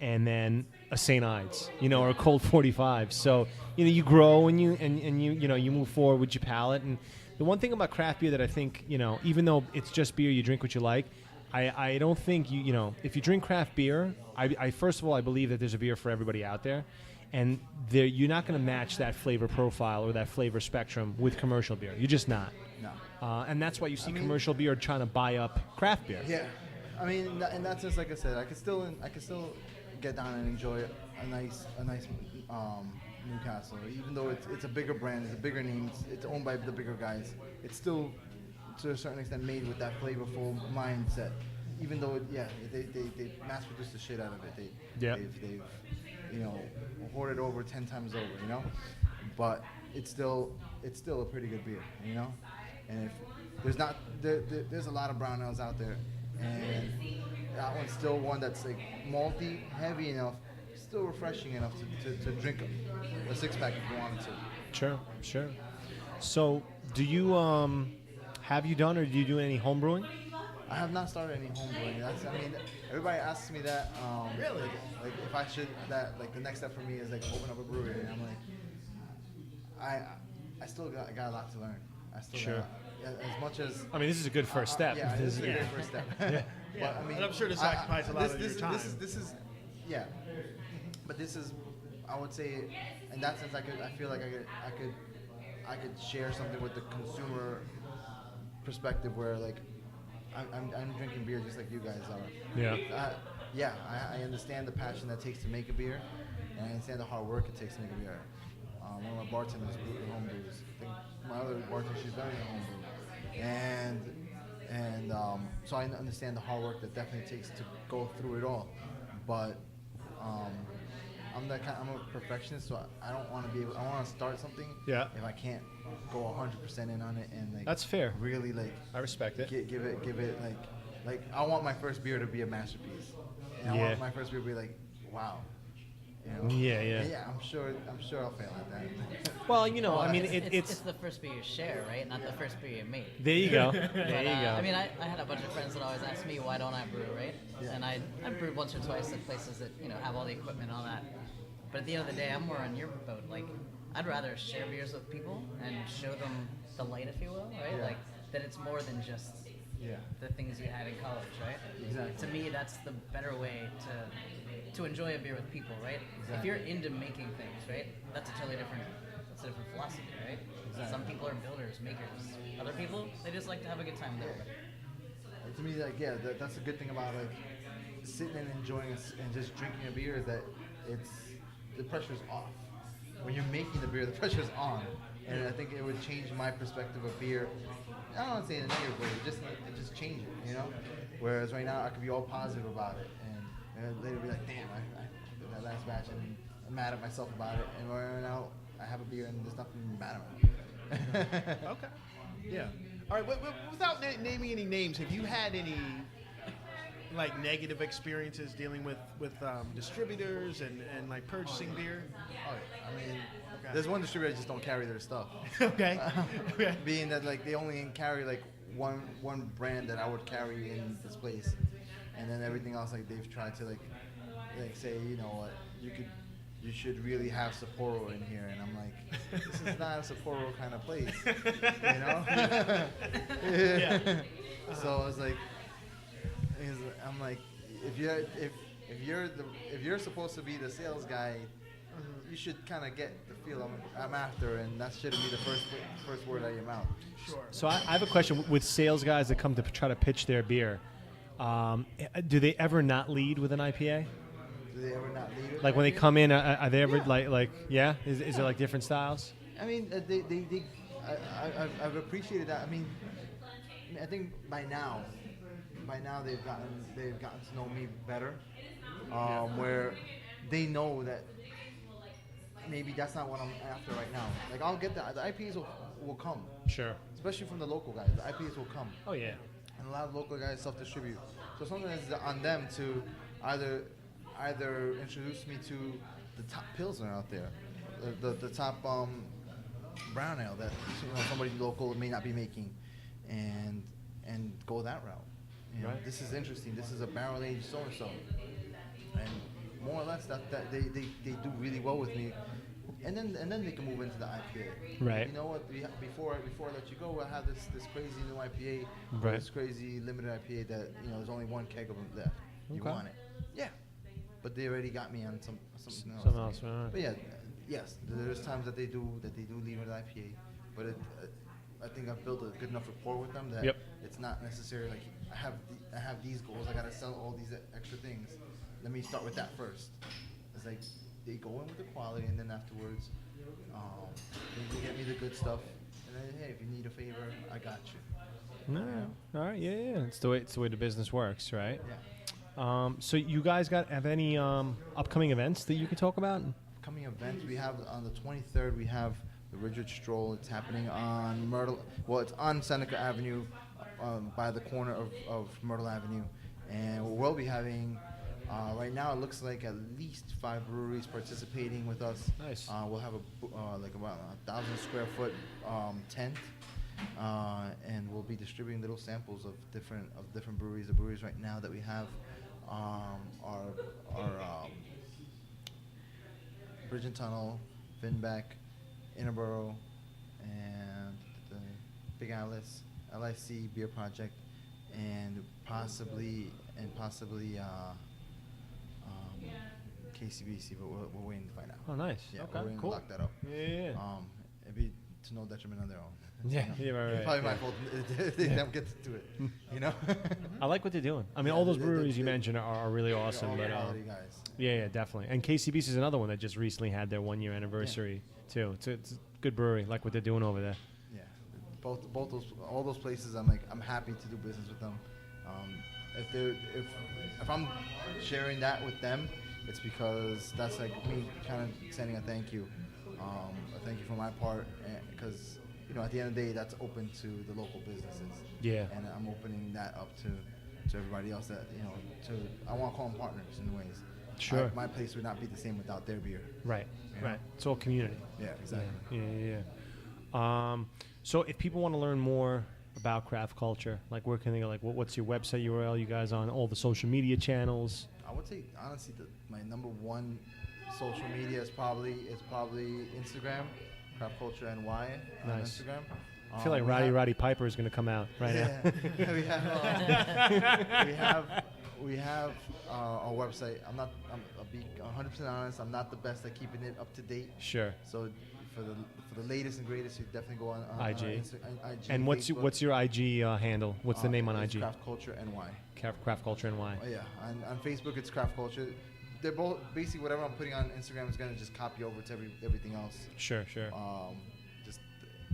and then a St. Ides, you know, or a Colt 45. So, you know, you grow and you move forward with your palate. And the one thing about craft beer that I think, you know, even though it's just beer, you drink what you like. I don't think you know, if you drink craft beer, I first of all, I believe that there's a beer for everybody out there. And you're not going to match that flavor profile or that flavor spectrum with commercial beer. You're just not. No. And that's why you see commercial beer trying to buy up craft beer. Yeah. I mean, and that's just like I said. I could still get down and enjoy a nice Newcastle. Even though it's a bigger brand, it's a bigger name, it's owned by the bigger guys. It's still to a certain extent made with that flavorful mindset. Even though they mass produce the shit out of it. They've you know, hoarded over 10 times over, you know, but it's still a pretty good beer, you know. And if there's a lot of brown ales out there, and that one's still one that's like malty, heavy enough, still refreshing enough to drink a 6-pack if you wanted to. Sure. So, do you have you done or do you do any home brewing? I have not started any home brewing. I mean, everybody asks me that. Really? Like if I should, like the next step for me is like open up a brewery, and I'm like, I still got a lot to learn. I still got, as much as. I mean, this is a good first step. Yeah, this is a good first step. But I mean, and I'm sure this occupies a lot of your time. This is, yeah. But this is, I would say, in that sense, I feel like I could share something with the consumer perspective where like I'm drinking beer just like you guys are. Yeah. I understand the passion that it takes to make a beer, and I understand the hard work it takes to make a beer. One of my bartenders brewed home brews. I think my other bartender, she's done a home brew, and so I understand the hard work that definitely takes to go through it all. But I'm a perfectionist, so I don't want to be able. I want to start something. Yeah. If I can't go 100% in on it and like. That's fair. Really like. I respect it. Give it like I want my first beer to be a masterpiece. And I want my first beer to be like, wow. You know? Yeah. I'm sure I'll fail at that. Well, you know, I mean, it's the first beer you share, right? Not the first beer you make. There you go. But, I mean, I had a bunch of friends that always asked me why don't I brew, right? Yeah. And I brewed once or twice at places that have all the equipment and all that. But at the end of the day, I'm more on your boat. Like, I'd rather share beers with people and show them the light, if you will, right? Yeah. Like that it's more than just the things you had in college, right? Exactly. To me, that's the better way to enjoy a beer with people, right? Exactly. If you're into making things, right, that's a totally different philosophy, right? Exactly. Some people are builders, makers. Other people, they just like to have a good time with everybody. To me, like, that's a good thing about like sitting and enjoying and just drinking a beer is that the pressure's off. When you're making the beer, the pressure's on, and I think it would change my perspective of beer. I don't want to say in a negative way, it just change it, you know. Whereas right now I could be all positive about it, and later be like, damn, I did that last batch, and I'm mad at myself about it. And right now I have a beer, and there's nothing bad about it. Okay. Yeah. All right. Without naming any names, have you had any like negative experiences dealing with distributors and like purchasing beer? Oh, yeah. I mean, there's one distributor that just don't carry their stuff. Okay. Okay. Being that like they only carry like one brand that I would carry in this place, and then everything else like they've tried to like say, you know what, you should really have Sapporo in here, and I'm like, this is not a Sapporo kind of place, you know? Yeah. So it's like, I'm like, if you're supposed to be the sales guy, you should kind of get the feel I'm after, and that shouldn't be the first word out of your mouth. Sure. So I have a question with sales guys that come to try to pitch their beer. Do they ever not lead with an IPA? Do they ever not lead with Like when they IPA? come in, are they ever Yeah. Is there like different styles? I mean, I've appreciated that. I mean, I think by now they've gotten to know me better, where they know that maybe that's not what I'm after right now. Like I'll get the IPAs will come, Sure. especially from the local guys. The IPAs will come, Oh yeah. and a lot of local guys self-distribute. So sometimes it's on them to either introduce me to the top pilsner out there, the top brown ale that somebody local may not be making, and go that route. You know, Right. This is interesting. This is a barrel aged so and so, and more or less that they do really well with me, and then they can move into the IPA. Right. You know what? Before I let you go, I have this crazy new IPA, Right. this crazy limited IPA that there's only one keg of them left. You Okay. want it? Yeah. But they already got me on something else. Something else, right. But yeah, yes, there's times that they do leave with IPA, but I think I've built a good enough rapport with them that Yep. it's not necessarily like I have these goals. I gotta sell all these extra things. Let me start with that first. It's like they go in with the quality, and then afterwards, they get me the good stuff. And then hey, if you need a favor, I got you. No. All right. Yeah. It's the way the business works, right? Yeah. So you guys have any upcoming events that you could talk about? Upcoming events, we have on the 23rd, we have the Ridgewood Stroll. It's happening on Myrtle. Well, it's on Seneca Avenue, by the corner of Myrtle Avenue, and we'll be having. Right now, it looks like at least 5 breweries participating with us. Nice. We'll have like about 1,000 square foot tent, and we'll be distributing little samples of different breweries. The breweries right now that we have are Bridge and Tunnel, Finbeck, Interboro, and the Big Alice, LIC Beer Project, and possibly KCBC, but we're waiting to find out. Oh, nice. Yeah, Okay. we're waiting Cool. to lock that up. Yeah. It'd be to no detriment on their own. Yeah, yeah, right, It's right. probably yeah. my fault if they don't get to do it. You know. I like what they're doing. I mean, Yeah, all those they- breweries you they- mentioned are really awesome. They're all But quality guys. yeah, definitely. And KCB's is another one that just recently had their 1-year anniversary too. It's a good brewery. Like what they're doing over there. Yeah, all those places. I'm happy to do business with them. If I'm sharing that with them, it's because that's like me kind of sending a thank you, a thank you for my part, because at the end of the day, that's open to the local businesses. Yeah. And I'm opening that up to everybody else that I want to call them partners in ways. Sure. My place would not be the same without their beer. Right. Yeah. Right. It's all community. Yeah, exactly. Yeah. So if people want to learn more about craft culture, like where can they go? Like what's your website URL? You guys on all the social media channels? I would say honestly that my number one social media is probably Instagram, Craft Culture NY on Nice. Instagram. I feel like Roddy Piper is going to come out right now. we have our website. I'll be 100% honest. I'm not the best at keeping it up to date. Sure. So for the latest and greatest, you definitely go on IG. IG. And what's your IG handle? What's the name on it's IG? Craft Culture NY. Craft Culture NY. Oh, yeah, on Facebook it's Craft Culture. They're both basically whatever I'm putting on Instagram is gonna just copy over to everything else. Sure. Just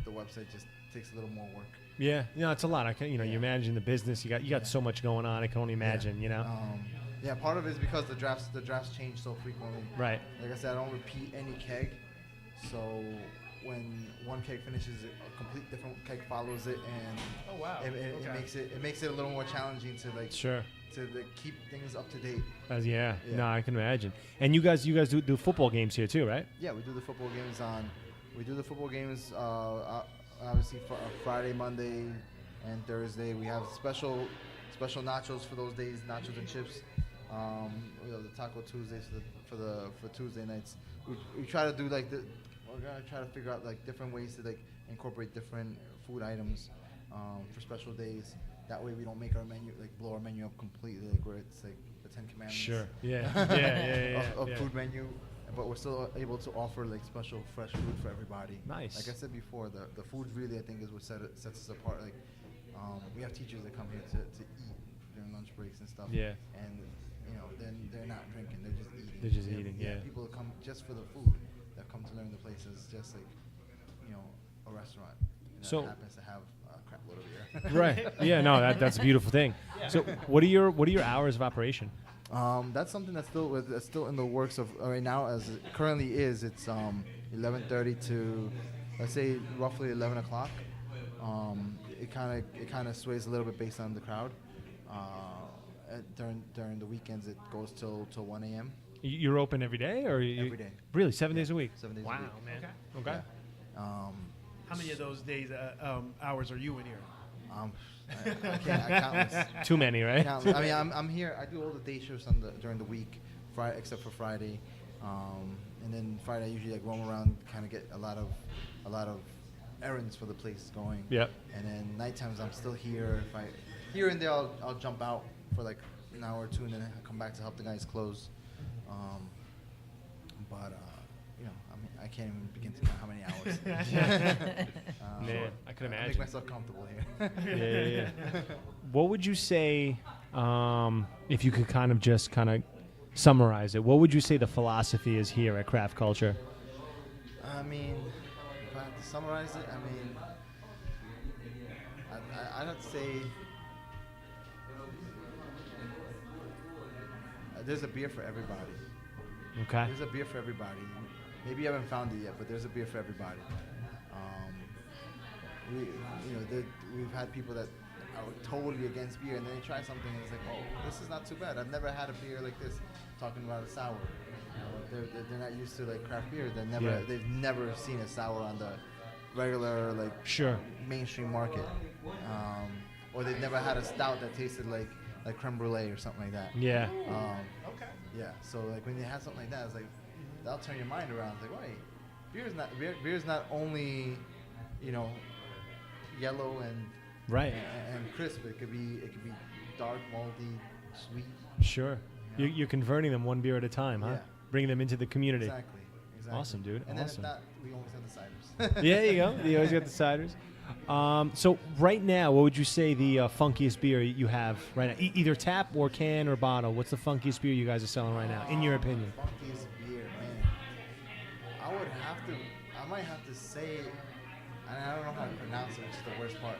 the website just takes a little more work. Yeah, it's a lot. I can, you're managing the business. You got so much going on. I can only imagine. Yeah, part of it is because the drafts change so frequently. Right. Like I said, I don't repeat any keg, so when one keg finishes, a complete different keg follows it, and Oh wow. it makes it a little more challenging to Sure. keep things up to date. Yeah. Yeah. No, I can imagine. And you guys do football games here too, right? Yeah, we do the football games obviously Friday, Monday, and Thursday. We have special nachos for those days, nachos and chips. The Taco Tuesdays for Tuesday nights. We try to do we're gonna try to figure out like different ways to like incorporate different food items for special days. That way we don't make our menu blow our menu up completely, like where it's like the 10 Commandments. Sure. Yeah. Of food menu, but we're still able to offer like special fresh food for everybody. Nice. Like I said before, the food really I think is what sets us apart. Like we have teachers that come here to eat during lunch breaks and stuff. Yeah. And then they're not drinking, they're just eating. They're just eating, yeah. People that come just for the food, that come to learn the place is just like a restaurant. So- that happens to have a crap load of beer. Right. Yeah. No, that's a beautiful thing. So what are your hours of operation? That's something that's still in the works of right now. As it currently is, it's 11:30 to let's say roughly 11 o'clock. It kind of sways a little bit based on the crowd. During the weekends, it goes till 1 a.m. You're open every day, or Every day. Really, 7 days a week? 7 days a Wow, week. man. Okay. Okay. Yeah. How many of those days hours are you in here? I countless. Too many, right? Countless. I mean, I'm here. I do all the day shifts during the week, except for Friday, and then Friday I usually roam around, kind of get a lot of errands for the place going. Yep. And then night times I'm still here. Here and there I'll jump out for like an hour or two, and then I come back to help the guys close. I can't even begin to count how many hours. Man, I could I make imagine. myself comfortable here. Yeah. What would you say, if you could kind of summarize it, what would you say the philosophy is here at Craft Culture? I mean, if I had to summarize it, I'd have to say there's a beer for everybody. Okay. There's a beer for everybody. Maybe you haven't found it yet, but there's a beer for everybody. We've had people that are totally against beer, and then they try something, and it's like, oh, this is not too bad. I've never had a beer like this. Talking about a sour, they're not used to craft beer. They've never seen a sour on the regular Sure. mainstream market, or they've never had a stout that tasted like creme brulee or something like that. Yeah. Okay. Yeah, so when you have something like that, it's like that'll turn your mind around. It's like, wait, beer's not only, yellow and Right. and crisp. It could be dark, malty, sweet. Sure. You're converting them one beer at a time, huh? Yeah. Bringing them into the community. Exactly. Exactly. Awesome, dude. And Awesome. then if not, we always have the ciders. Yeah, you go. You always got the ciders. So right now, what would you say the funkiest beer you have right now? Either tap or can or bottle. What's the funkiest beer you guys are selling right now, in your opinion? Funkiest beer, man. I might have to say, and I don't know how to pronounce it, which is the worst part.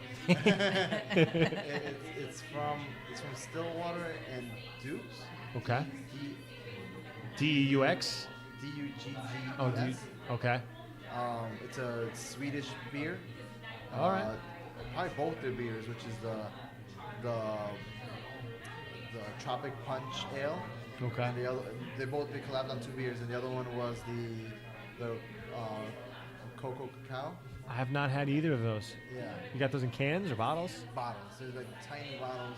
It's from Stillwater and Dukes. Okay. D DEUX? D-U-G-G-E-S. Oh, okay. It's a Swedish beer. All right. Probably both their beers, which is the Tropic Punch Ale. Okay. And they collabed on two beers, and the other one was the Cocoa Cacao. I have not had either of those. Yeah. You got those in cans or bottles? Bottles. They're like tiny bottles.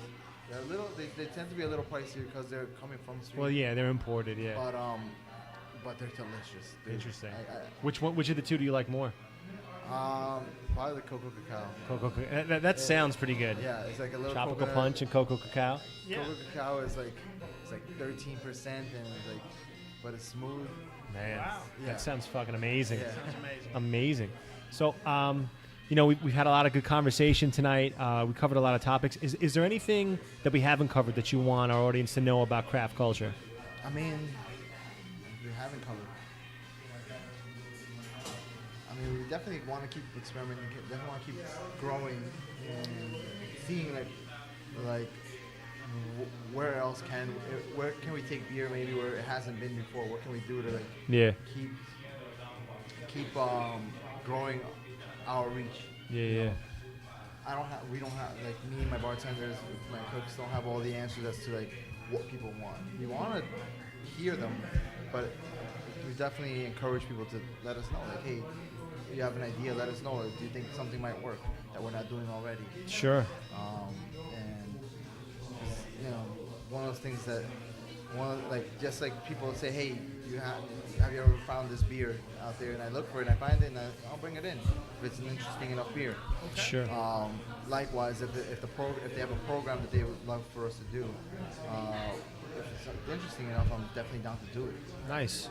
They're a little. They tend to be a little pricier because they're coming from Sweden. Well, yeah, they're imported. Yeah. But they're delicious. Interesting. Which of the two do you like more? Probably the Cocoa Cacao. That sounds pretty good. Yeah, it's like a little Tropical coconut. Punch and Cocoa Cacao. Yeah. Cocoa Cacao is like 13%, and it's like, but it's smooth. Man, Wow. Yeah. that sounds fucking amazing. Yeah. Sounds amazing. Amazing. So, we've had a lot of good conversation tonight. We covered a lot of topics. Is there anything that we haven't covered that you want our audience to know about craft culture? I mean, we haven't covered. I mean, we definitely want to keep experimenting. Definitely want to keep growing and seeing where else where can we take beer maybe where it hasn't been before? What can we do to keep growing our reach? Yeah. We don't have like me and my bartenders, my cooks don't have all the answers as to like what people want. We want to hear them, but we definitely encourage people to let us know, like, hey, if you have an idea, let us know. Or do you think something might work that we're not doing already? Sure. And one of those things that just like people say, hey, have you ever found this beer out there? And I look for it, and I find it, and I'll bring it in if it's an interesting enough beer. Okay. Sure. Likewise, if they have a program that they would love for us to do, if it's interesting enough, I'm definitely down to do it. Nice.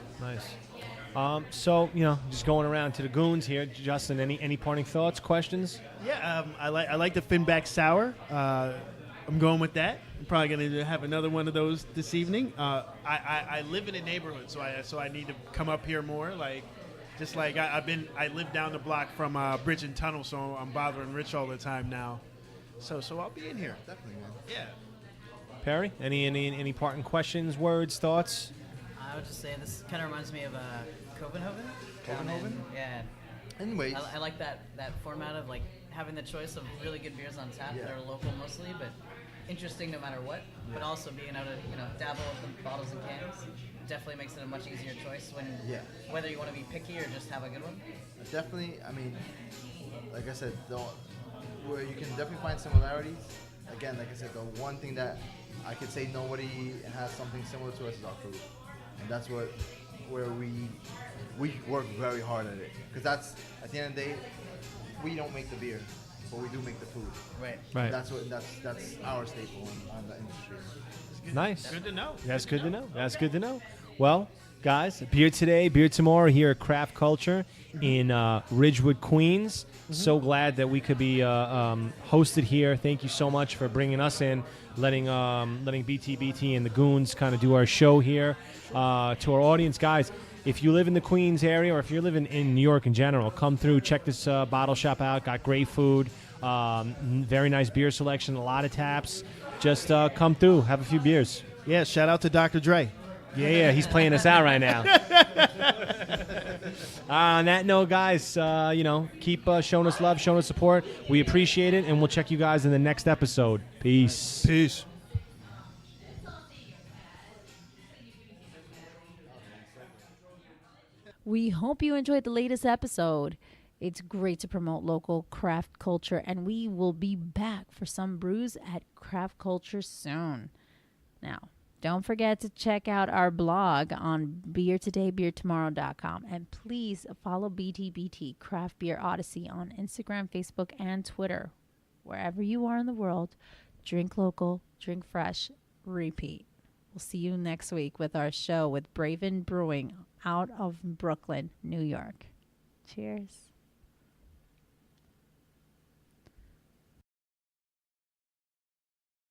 So, just going around to the goons here. Justin, any parting thoughts, questions? Yeah, I like the Finback Sour. I'm going with that. I'm probably going to have another one of those this evening. I live in a neighborhood, so I need to come up here more. I live down the block from Bridge and Tunnel, so I'm bothering Rich all the time now. So I'll be in here. Definitely, man. Yeah. Perry, any parting questions, words, thoughts? I would just say this kind of reminds me of Copenhagen. Copenhagen? Yeah. Anyways, I like that format of like having the choice of really good beers on tap that are local mostly, but interesting no matter what. But also being able to dabble with the bottles and cans definitely makes it a much easier choice whether you want to be picky or just have a good one. definitely, I mean, like I said, where you can definitely find similarities. Again, like I said, the one thing that I could say nobody has something similar to us is our food, and that's where we work very hard at it, because that's at the end of the day, we don't make the beer, but we do make the food. Right. Right. That's our staple on the industry. Nice. Good to know. That's good to know. Well, guys, beer today, beer tomorrow here at Craft Culture in Ridgewood, Queens. So glad that we could be hosted here. Thank you so much for bringing us in, letting BTBT and the Goons kind of do our show here. To our audience, guys, if you live in the Queens area or if you're living in New York in general, come through, check this bottle shop out. Got great food, very nice beer selection, a lot of taps. Just come through, have a few beers. Yeah, shout out to Dr. Dre. Yeah, he's playing us out right now. On that note, guys, keep showing us love, showing us support. We appreciate it, and we'll check you guys in the next episode. Peace. Peace. We hope you enjoyed the latest episode. It's great to promote local craft culture, and we will be back for some brews at Craft Culture soon. Now, don't forget to check out our blog on beertodaybeertomorrow.com, and please follow BTBT Craft Beer Odyssey on Instagram, Facebook, and Twitter. Wherever you are in the world, drink local, drink fresh, repeat. We'll see you next week with our show with Braven Brewing out of Brooklyn, New York. Cheers.